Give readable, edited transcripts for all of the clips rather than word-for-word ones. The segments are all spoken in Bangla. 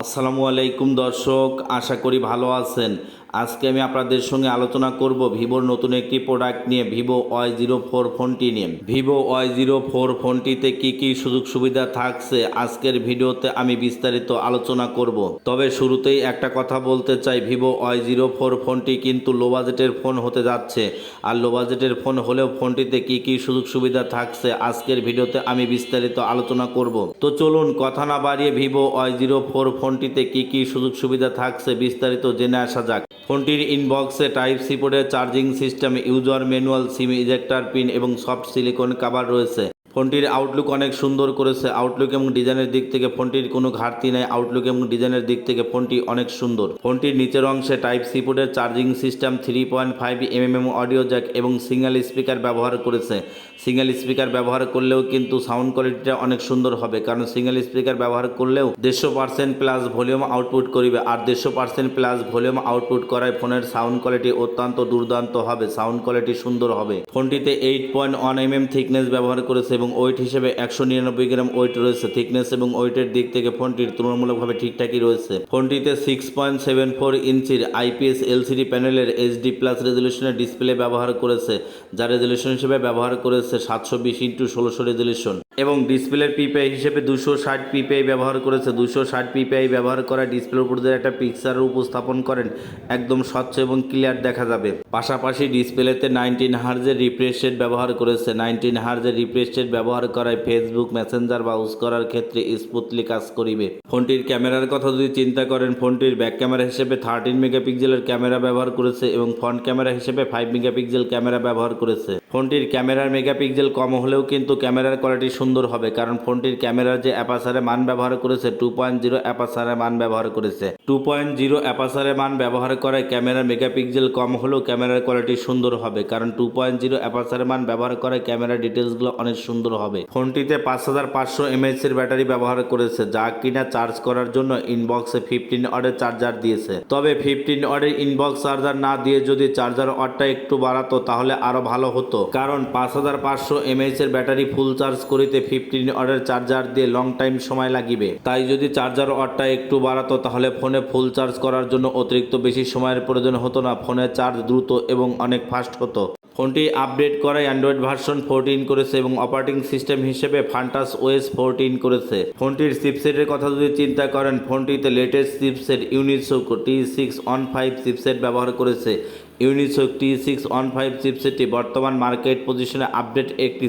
আসসালামু আলাইকুম দর্শক, আশা করি ভালো আছেন। আজকে আমি আপনাদের সঙ্গে আলোচনা করব ভিভোর নতুন একটি প্রোডাক্ট নিয়ে, vivo Y04 ফোনটি নিয়ে। vivo Y04 ফোনটিতে কি কি সুযোগ সুবিধা থাকছে আজকের ভিডিওতে আমি বিস্তারিত আলোচনা করব। তবে শুরুতেই একটা কথা বলতে চাই, vivo Y04 ফোনটি কিন্তু লো বাজেটের ফোন হতে যাচ্ছে। আর লো বাজেটের ফোন হলেও ফোনটিতে কি কি সুযোগ সুবিধা থাকছে আজকের ভিডিওতে আমি বিস্তারিত আলোচনা করব। তো চলুন কথা না বাড়িয়ে vivo Y04 ফোনটিতে কি কি সুযোগ সুবিধা থাকছে বিস্তারিত জেনে আসা যাক। ফোনটির ইনবক্সে টাইপ সি পোর্টের চার্জিং সিস্টেম, ইউজার ম্যানুয়াল, সিম ইজেক্টর পিন এবং সফট সিলিকন কভার রয়েছে। ফোনটির আউটলুক অনেক সুন্দর করেছে। আউটলুক এবং ডিজাইনের দিক থেকে ফোনটির কোনো ঘাটতি নেই। আউটলুক এবং ডিজাইনের দিক থেকে ফোনটি অনেক সুন্দর। ফোনটির নিচের অংশে টাইপ সি পোর্টের charging system, 3.5mm audio Jack এবং সিঙ্গেল স্পিকার ব্যবহার করেছে। সিঙ্গেল স্পিকার ব্যবহার করলেও কিন্তু সাউন্ড কোয়ালিটিটা অনেক সুন্দর হবে, কারণ সিঙ্গেল স্পিকার ব্যবহার করলেও 150% প্লাস ভলিউম আউটপুট করবে। আর 150% প্লাস ভলিউম আউটপুট করায় ফোনের সাউন্ড কোয়ালিটি অত্যন্ত দুর্দান্ত হবে, সাউন্ড কোয়ালিটি সুন্দর হবে। ফোনটিতে 8.1mm থিকনেস ব্যবহার করেছে এবং ওয়েট হিসেবে 199 গ্রাম ওয়েট রয়েছে। থিকনেস এবং ওয়েটের দিক থেকে ফোনটির তুলনামূলকভাবে ঠিকঠাকই রয়েছে। ফোনটিতে 6.74 ইঞ্চির IPS LCD প্যানেলের HD+ রেজলিউশনের ডিসপ্লে ব্যবহার করেছে, যা রেজলিউশন হিসেবে ব্যবহার করেছে 720x1600 রেজলিউশন এবং ডিসপ্লের PPI হিসেবে 260 PPI ব্যবহার করেছে। 260 PPI ব্যবহার করা ডিসপ্লের উপর যে একটা পিকচার উপস্থাপন করেন, একদম স্বচ্ছ এবং ক্লিয়ার দেখা যাবে। পাশাপাশি ডিসপ্লেতে 19 হার্জের রিফ্রেশ রেট ব্যবহার করেছে। 19 হার্জের রিফ্রেশ রেট ব্যবহার করায় ফেসবুক মেসেঞ্জার ব্রাউজ করার ক্ষেত্রে স্মুথলি কাজ করিবে। ফোনটির ক্যামেরার কথা যদি চিন্তা করেন, ফোনটির ব্যাক ক্যামেরা হিসেবে 13 মেগাপিক্সেলের ক্যামেরা ব্যবহার করেছে এবং ফ্রন্ট ক্যামেরা হিসেবে 5 মেগাপিক্সেল ক্যামেরা ব্যবহার করেছে। ফোনটির ক্যামেরার মেগাপিক্সেল কম হলেও কিন্তু ক্যামেরার কোয়ালিটি সুন্দর হবে, কারণ ফোনটির ক্যামেরার যে অ্যাপারচারে মান ব্যবহার করেছে 2.0 অ্যাপারচারে মান ব্যবহার করেছে। 2.0 অ্যাপারচারে মান ব্যবহার করায় ক্যামেরার মেগাপিক্সেল কম হলেও ক্যামেরার কোয়ালিটি সুন্দর হবে, কারণ 2.0 অ্যাপারচারে মান ব্যবহার করায় ক্যামেরার ডিটেলসগুলো অনেক সুন্দর হবে। ফোনটিতে 5500 mAh এর ব্যাটারি ব্যবহার করেছে, যা কিনা চার্জ করার জন্য ইনবক্সে 15 ওয়াটের চার্জার দিয়েছে। তবে 15 ওয়াটের ইনবক্স চার্জার না দিয়ে যদি চার্জার ওয়াটটা একটু বাড়াতো তাহলে আরো ভালো হতো, কারণ 5500 mAh এর ব্যাটারি ফুল চার্জ করিতে 15 ওয়াটের চার্জার দিয়ে লং টাইম সময় লাগিবে। তাই যদি চার্জার ওয়াটটা একটু বাড়াতো তাহলে ফোনে ফুল চার্জ করার জন্য অতিরিক্ত বেশি সময়ের প্রয়োজন হতো না, ফোনের চার্জ দ্রুত এবং অনেক ফাস্ট হতো। ফোনটি আপডেট করায় অ্যান্ড্রয়েড ভার্সন 14 করেছে এবং অপারেটিং সিস্টেম হিসেবে ফান্টাস OS 14 করেছে। ফোনটির চিপসেটের কথা যদি চিন্তা করেন, ফোনটিতে লেটেস্ট চিপসেট ইউনিসোক T615 চিপসেট ব্যবহার করেছে। ইউনিসোক T615 চিপসেটটি বর্তমান মার্কেট পজিশনে আপডেট একটি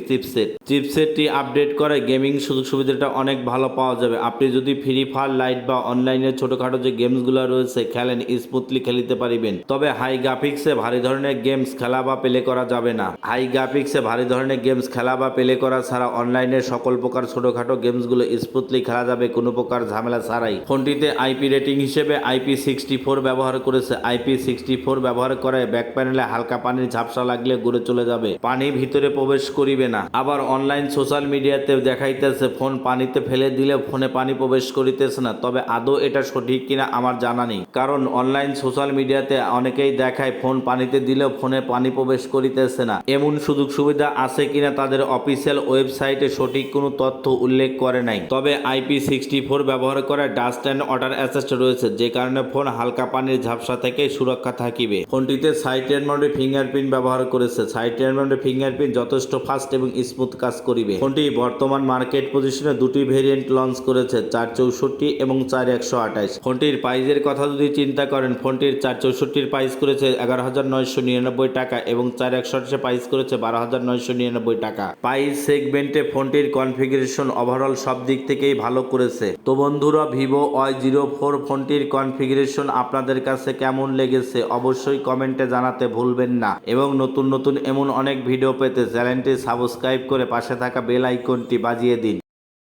চিপসেটটি আপডেট করে গেমিং সুযোগ সুবিধাটা অনেক ভালো পাওয়া যাবে। আপনি যদি ফ্রি ফায়ার লাইট বা অনলাইনে ছোটখাটো যে গেমসগুলো রয়েছে খেলেন, স্মুথলি খেলতে পারবেন। তবে হাই গ্রাফিক্সে ভারী ধরনের গেমস খেলা বা প্লে করা যাবে না। হাই গ্রাফিক্সে ভারী ধরনের গেমস খেলা বা প্লে করা ছাড়া অনলাইনে সকল প্রকার ছোটখাটো গেমসগুলো স্মুথলি খেলা যাবে কোনো প্রকার ঝামেলা ছাড়াই। ফোনটিতে IP রেটিং হিসেবে IP64 ব্যবহার করেছে। IP64 ব্যবহার করে ব্যাক প্যানেলে হালকা পানির ঝাপসা লাগলে ঘুরে চলে যাবে, পানি ভিতরে প্রবেশ করিবে না। আবার অনলাইন সোশ্যাল মিডিয়াতে দেখাইতেছে ফোন পানিতে ফেলে দিলে ফোনে পানি প্রবেশ করিতেছে না, তবে আদৌ এটা সঠিক কিনা আমার জানা নেই, কারণ অনলাইন সোশ্যাল মিডিয়াতে অনেকেই দেখায় ফোন পানিতে দিলেও ফোনে পানি প্রবেশ করিতেছে না। এমন সুযোগ সুবিধা আছে কিনা তাদের অফিসিয়াল ওয়েবসাইটে সঠিক কোনো তথ্য উল্লেখ করে নাই। তবে IP64 ব্যবহার করে ডাস্ট অ্যান্ড ওয়াটার অ্যাসিস্ট রয়েছে, যে কারণে ফোন হালকা পানির ঝাপসা থেকে সুরক্ষা থাকিবে। ফোনটিতে সাইড মাউন্টেড ফিঙ্গারপ্রিন্ট ব্যবহার করেছে। সাইড মাউন্টেড ফিঙ্গারপ্রিন্ট যথেষ্ট ফাস্ট এবং স্মুথ কাজ করিবে। ফোনটি বর্তমান মার্কেট পজিশনে দুটি ভেরিয়েন্ট লঞ্চ করেছে, 464 এবং 4128। ফোনটির প্রাইজের কথা যদি চিন্তা করেন, ফোনটির 464 প্রাইস করেছে 11,999 টাকা এবং 4128 প্রাইস করেছে 12,999 টাকা। প্রাইস সেগমেন্টে ফোনটির কনফিগারেশন ওভারঅল সব দিক থেকেই ভালো করেছে। তো বন্ধুরা, vivo Y04 ফোনটির কনফিগারেশন আপনাদের কাছে কেমন লেগেছে অবশ্যই কমেন্টে জানাতে ভুলবেন না, এবং নতুন নতুন এমন অনেক ভিডিও পেতে চ্যানেলটি সাবস্ক্রাইব করে পাশে থাকা বেল আইকনটি বাজিয়ে দিন।